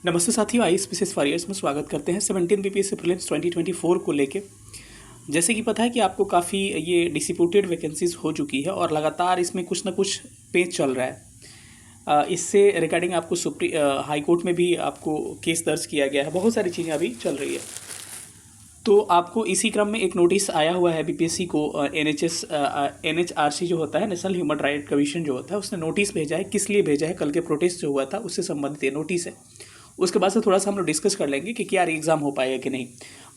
नमस्ते साथियों, आई species warriors में स्वागत करते हैं। 17 बीपीएससी प्रीलिम्स 2024 को लेके जैसे कि पता है कि आपको काफ़ी ये डिस्प्यूटेड वैकेंसीज हो चुकी है और लगातार इसमें कुछ ना कुछ पेच चल रहा है। इससे रिगार्डिंग आपको हाई कोर्ट में भी आपको केस दर्ज किया गया है। बहुत सारी चीज़ें अभी चल रही है, तो आपको इसी क्रम में एक नोटिस आया हुआ है बीपीएससी को। NHRC जो होता है, नेशनल ह्यूमन राइट कमीशन जो होता है, उसने नोटिस भेजा है। किस लिए भेजा है? कल के प्रोटेस्ट जो हुआ था उससे संबंधित ये नोटिस है। उसके बाद से थोड़ा सा हम लोग डिस्कस कर लेंगे कि क्या एग्ज़ाम हो पाएगा कि नहीं।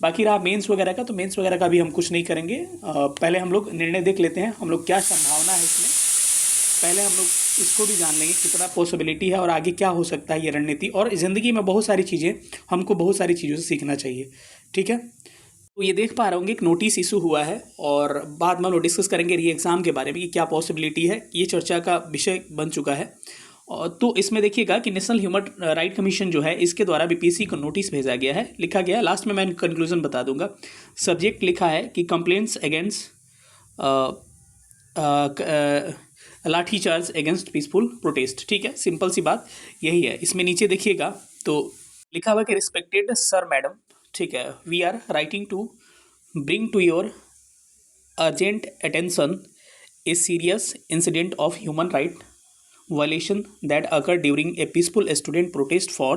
बाकी रहा मेंस वगैरह का, तो मेंस वगैरह का भी हम कुछ नहीं करेंगे। पहले हम लोग निर्णय देख लेते हैं, हम लोग क्या संभावना है इसमें। पहले हम लोग इसको भी जान लेंगे कितना पॉसिबिलिटी है और आगे क्या हो सकता है ये रणनीति। और ज़िंदगी में बहुत सारी चीज़ें, हमको बहुत सारी चीज़ों से सीखना चाहिए। ठीक है, तो ये देख पा रहे होंगे एक नोटिस इशू हुआ है और बाद में हम लोग डिस्कस करेंगे री एग्ज़ाम के बारे में कि क्या पॉसिबिलिटी है। ये चर्चा का विषय बन चुका है। और तो इसमें देखिएगा कि नेशनल ह्यूमन राइट कमीशन जो है, इसके द्वारा बीपीएससी को नोटिस भेजा गया है। लिखा गया है, लास्ट में मैं कंक्लूजन बता दूंगा। सब्जेक्ट लिखा है कि कंप्लेंट्स अगेंस्ट लाठी चार्ज अगेंस्ट पीसफुल प्रोटेस्ट। ठीक है, सिंपल सी बात यही है। इसमें नीचे देखिएगा तो लिखा हुआ कि रिस्पेक्टेड सर मैडम, ठीक है, we are writing to bring to your urgent attention a serious incident of human right violation that occurred during a peaceful student protest for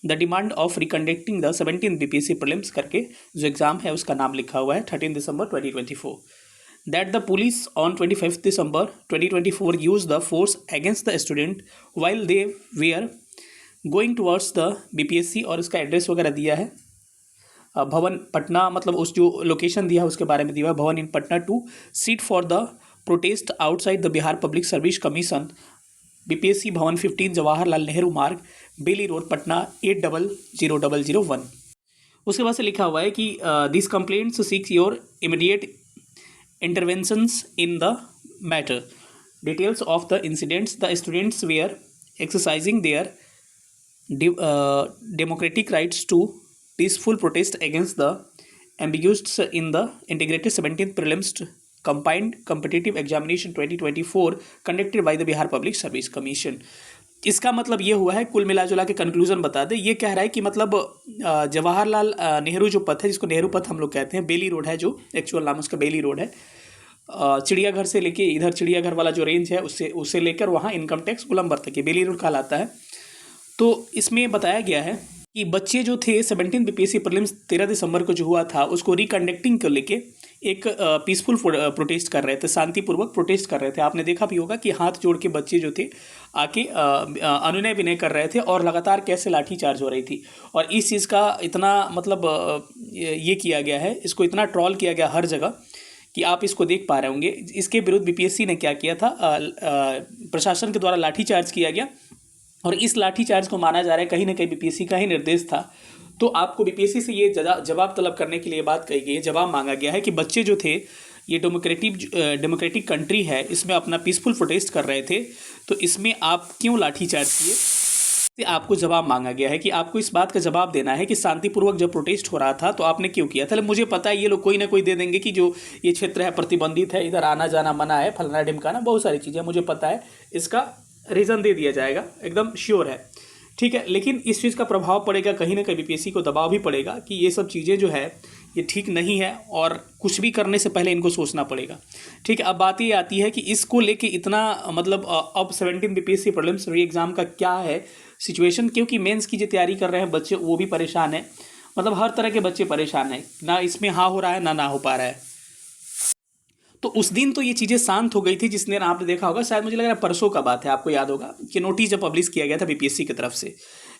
the demand of reconducting the 17th BPSC prelims करके जो exam है उसका नाम लिखा हुआ है 13 दिसंबर 2024। That the police on 25 December 2024 used the force against the student while they were going towards the BPSC, और इसका एड्रेस वगैरह दिया है भवन पटना, मतलब उस जो लोकेशन दिया है उसके बारे में दिया है, bhawan in Patna to sit for the protest outside the Bihar public service commission, BPSC bhawan 15 Jawaharlal Nehru मार्ग, बेली रोड, पटना 800001। उसके बाद से लिखा हुआ है कि this complaints seeks your immediate interventions in the matter. Details of the incidents, the students were exercising their democratic rights to peaceful protest against the ambiguous in the integrated 17th prelims combined competitive examination 2024 conducted by the Bihar public service commission. इसका मतलब ये हुआ है, कुल मिला जुला के conclusion बता दे। ये कह रहा है कि मतलब जवाहरलाल नेहरू जो पथ है, जिसको नेहरू पथ हम लोग कहते हैं, बेली रोड है, जो एक्चुअल नाम उसका बेली रोड है, चिड़ियाघर से लेके इधर चिड़ियाघर वाला जो रेंज है उससे लेकर वहाँ इनकम टैक्स गोलंबर तक, ये बेली रोड कहलाता है। तो इसमें बताया गया है कि बच्चे जो थे 17 बीपीएससी प्रीलिम्स 13 दिसंबर को जो हुआ था उसको रिकंडक्टिंग को लेके एक पीसफुल प्रोटेस्ट कर रहे थे, शांतिपूर्वक प्रोटेस्ट कर रहे थे। आपने देखा भी होगा कि हाथ जोड़ के बच्चे जो थे आके अनुनय विनय कर रहे थे और लगातार कैसे लाठी चार्ज हो रही थी। और इस चीज़ का इतना मतलब ये किया गया है, इसको इतना ट्रॉल किया गया हर जगह कि आप इसको देख पा रहे होंगे। इसके विरुद्ध बीपीएससी ने क्या किया था, प्रशासन के द्वारा लाठी चार्ज किया गया और इस लाठी चार्ज को माना जा रहा है कहीं ना कहीं बीपीएससी का ही निर्देश था। तो आपको बीपीएससी से ये जवाब तलब करने के लिए बात कही गई है, जवाब मांगा गया है कि बच्चे जो थे, ये डेमोक्रेटिक कंट्री है, इसमें अपना पीसफुल प्रोटेस्ट कर रहे थे, तो इसमें आप क्यों लाठी चार्ज किए। आपको जवाब मांगा गया है कि आपको इस बात का जवाब देना है कि शांतिपूर्वक जब प्रोटेस्ट हो रहा था तो आपने क्यों किया था। मुझे पता है ये लोग कोई ना कोई दे देंगे कि जो ये क्षेत्र है प्रतिबंधित है, इधर आना जाना मना है, फलाना ढिमकाना, बहुत सारी चीज़ें मुझे पता है, इसका रीज़न दे दिया जाएगा, एकदम श्योर है। ठीक है, लेकिन इस चीज़ का प्रभाव पड़ेगा कहीं ना कहीं, बीपीएससी को दबाव भी पड़ेगा कि ये सब चीज़ें जो है ये ठीक नहीं है और कुछ भी करने से पहले इनको सोचना पड़ेगा। ठीक है, अब बात ये आती है कि इसको लेके इतना मतलब अब 17 बीपीएससी प्रीलिम्स री एग्ज़ाम का क्या है सिचुएशन, क्योंकि मेंस की जो तैयारी कर रहे हैं बच्चे वो भी परेशान है, मतलब हर तरह के बच्चे परेशान हैं, ना इसमें हाँ हो रहा है ना हो पा रहा है। तो उस दिन तो ये चीज़ें शांत हो गई थी, जिस दिन आपने देखा होगा, शायद मुझे लग रहा है परसों का बात है, आपको याद होगा कि नोटिस जब पब्लिश किया गया था बीपीएससी की तरफ से।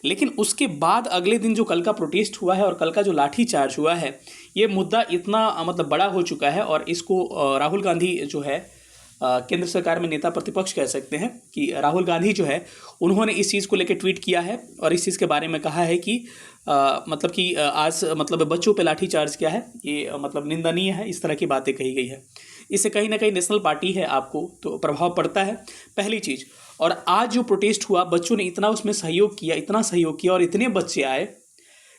लेकिन उसके बाद अगले दिन जो कल का प्रोटेस्ट हुआ है और कल का जो लाठी चार्ज हुआ है, ये मुद्दा इतना मतलब बड़ा हो चुका है और इसको राहुल गांधी जो है केंद्र सरकार में नेता प्रतिपक्ष कह सकते हैं कि राहुल गांधी जो है उन्होंने इस चीज़ को लेकर ट्वीट किया है और इस चीज़ के बारे में कहा है कि मतलब कि आज मतलब बच्चों पे लाठी चार्ज किया है, ये मतलब निंदनीय है, इस तरह की बातें कही गई है। इससे कहीं ना कहीं नेशनल पार्टी है, आपको तो प्रभाव पड़ता है, पहली चीज़। और आज जो प्रोटेस्ट हुआ, बच्चों ने इतना उसमें सहयोग किया, इतना सहयोग किया और इतने बच्चे आए,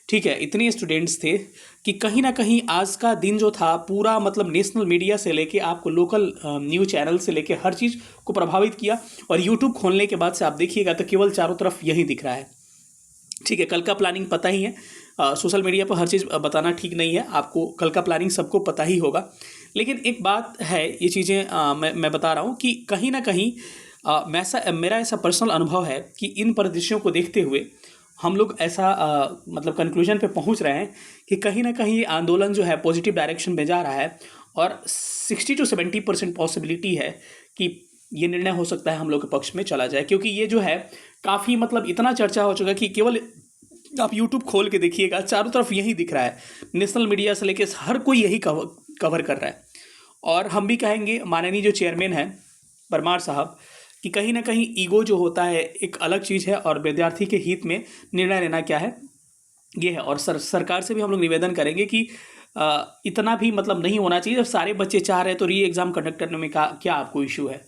ठीक है, इतने स्टूडेंट्स थे कि कहीं ना कहीं आज का दिन जो था पूरा मतलब नेशनल मीडिया से लेके आपको लोकल न्यूज़ चैनल से लेके हर चीज़ को प्रभावित किया। और यूट्यूब खोलने के बाद से आप देखिएगा तो केवल चारों तरफ यही दिख रहा है ठीक है, कल का प्लानिंग पता ही है। सोशल मीडिया पर हर चीज़ बताना ठीक नहीं है, आपको कल का प्लानिंग सबको पता ही होगा। लेकिन एक बात है, ये चीज़ें मैं बता रहा हूँ कि कहीं ना कहीं मेरा ऐसा पर्सनल अनुभव है कि इन परिदृश्यों को देखते हुए हम लोग ऐसा मतलब कंक्लूजन पे पहुंच रहे हैं कि कहीं ना कहीं ये आंदोलन जो है पॉजिटिव डायरेक्शन में जा रहा है, और 60 to 70% पॉसिबिलिटी है कि ये निर्णय हो सकता है हम लोग के पक्ष में चला जाए। क्योंकि ये जो है काफ़ी मतलब इतना चर्चा हो चुका है कि केवल आप यूट्यूब खोल के देखिएगा, चारों तरफ यही दिख रहा है, नेशनल मीडिया से लेके हर कोई यही कवर कर रहा है। और हम भी कहेंगे माननीय जो चेयरमैन हैं परमार साहब, कि कहीं ना कहीं ईगो जो होता है एक अलग चीज़ है, और विद्यार्थी के हित में निर्णय लेना क्या है ये है। और सरकार से भी हम लोग निवेदन करेंगे कि इतना भी मतलब नहीं होना चाहिए। जब सारे बच्चे चाह रहे हैं तो री एग्ज़ाम कंडक्ट करने में क्या आपको इशू है।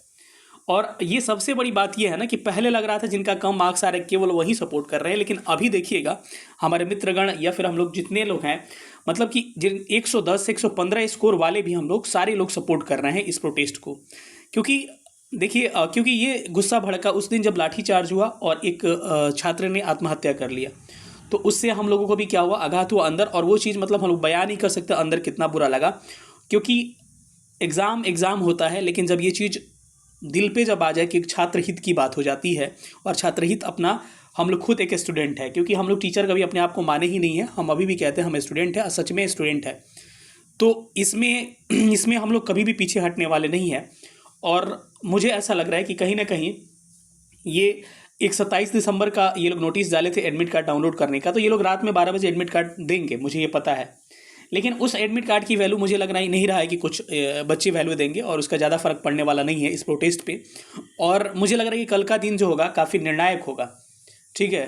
और ये सबसे बड़ी बात ये है ना कि पहले लग रहा था जिनका कम मार्क्स आ रहे केवल वही सपोर्ट कर रहे हैं, लेकिन अभी देखिएगा हमारे मित्रगण या फिर हम लोग जितने लोग हैं, मतलब कि जिन 110 115 स्कोर वाले भी हम लोग सारे लोग सपोर्ट कर रहे हैं इस प्रोटेस्ट को। क्योंकि देखिए क्योंकि ये गुस्सा भड़का उस दिन जब लाठीचार्ज हुआ और एक छात्र ने आत्महत्या कर लिया, तो उससे हम लोगों को भी क्या हुआ, आघात हुआ अंदर। और वो चीज़ मतलब हम लोग बयान नहीं कर सकते अंदर कितना बुरा लगा। क्योंकि एग्ज़ाम होता है, लेकिन जब ये चीज़ दिल पे जब आ जाए कि छात्र हित की बात हो जाती है, और छात्र हित अपना, हम लोग खुद एक स्टूडेंट है, क्योंकि हम लोग टीचर कभी अपने आप को माने ही नहीं है, हम अभी भी कहते हैं हम स्टूडेंट है, सच में स्टूडेंट है। तो इसमें हम लोग कभी भी पीछे हटने वाले नहीं हैं। और मुझे ऐसा लग रहा है कि कहीं ना कहीं ये एक 27 दिसंबर का ये लोग नोटिस डाले थे एडमिट कार्ड डाउनलोड करने का, तो ये लोग रात में 12 बजे एडमिट कार्ड देंगे, मुझे ये पता है। लेकिन उस एडमिट कार्ड की वैल्यू मुझे लग रहा ही नहीं रहा है कि कुछ बच्चे वैल्यू देंगे, और उसका ज़्यादा फर्क पड़ने वाला नहीं है इस प्रोटेस्ट पे। और मुझे लग रहा है कि कल का दिन जो होगा काफ़ी निर्णायक होगा। ठीक है,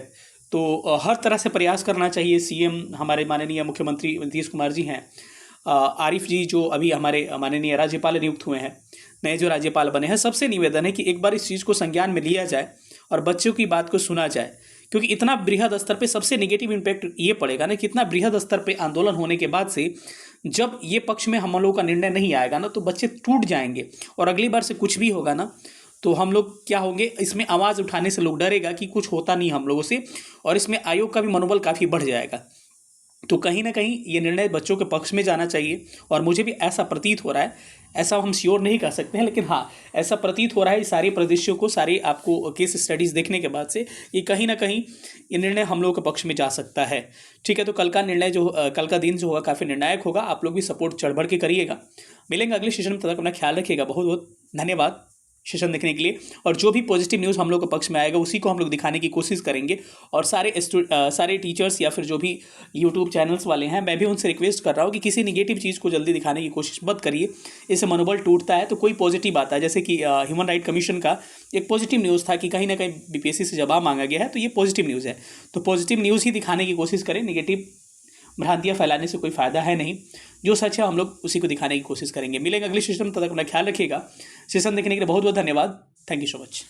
तो हर तरह से प्रयास करना चाहिए। सीएम हमारे माननीय मुख्यमंत्री नीतीश कुमार जी हैं, आरिफ जी जो अभी हमारे माननीय राज्यपाल नियुक्त हुए हैं, नए जो राज्यपाल बने हैं, सबसे निवेदन है कि एक बार इस चीज़ को संज्ञान में लिया जाए और बच्चों की बात को सुना जाए। क्योंकि इतना बृहद स्तर पे सबसे नेगेटिव इम्पैक्ट ये पड़ेगा ना कि इतना बृहद स्तर पे आंदोलन होने के बाद से जब ये पक्ष में हम लोगों का निर्णय नहीं आएगा ना, तो बच्चे टूट जाएंगे। और अगली बार से कुछ भी होगा ना, तो हम लोग क्या होंगे, इसमें आवाज़ उठाने से लोग डरेगा कि कुछ होता नहीं हम लोगों से, और इसमें आयोग का भी मनोबल काफ़ी बढ़ जाएगा। तो कहीं ना कहीं ये निर्णय बच्चों के पक्ष में जाना चाहिए। और मुझे भी ऐसा प्रतीत हो रहा है, ऐसा हम श्योर नहीं कर सकते हैं, लेकिन हाँ ऐसा प्रतीत हो रहा है सारे परिदृश्यों को, सारी आपको केस स्टडीज़ देखने के बाद से, ये कहीं ना कहीं ये निर्णय हम लोगों के पक्ष में जा सकता है। ठीक है, तो कल का निर्णय जो कल का दिन जो होगा काफ़ी निर्णायक होगा। आप लोग भी सपोर्ट चढ़ बढ़ के करिएगा। मिलेंगे अगले सेशन में, तब तक अपना ख्याल रखिएगा। बहुत बहुत धन्यवाद सेशन देखने के लिए। और जो भी पॉजिटिव न्यूज़ हम लोग के पक्ष में आएगा उसी को हम लोग दिखाने की कोशिश करेंगे। और सारे टीचर्स या फिर जो भी यूट्यूब चैनल्स वाले हैं, मैं भी उनसे रिक्वेस्ट कर रहा हूँ कि किसी निगेटिव चीज़ को जल्दी दिखाने की कोशिश मत करिए। इससे मनोबल टूटता है, तो कोई पॉजिटिव आता है। जैसे कि ह्यूमन राइट कमीशन का एक पॉजिटिव न्यूज़ था कि कहीं ना कहीं बीपीएससी से जवाब मांगा गया है, तो ये पॉजिटिव न्यूज़ है। तो पॉजिटिव न्यूज़ ही दिखाने की कोशिश करें, निगेटिव भ्रांतियाँ फैलाने से कोई फ़ायदा है नहीं। जो सच है हम लोग उसी को दिखाने की कोशिश करेंगे। मिलेंगे अगले सेशन में, तब तक अपना ख्याल रखिएगा। सेशन देखने के लिए बहुत बहुत धन्यवाद। Thank you so much.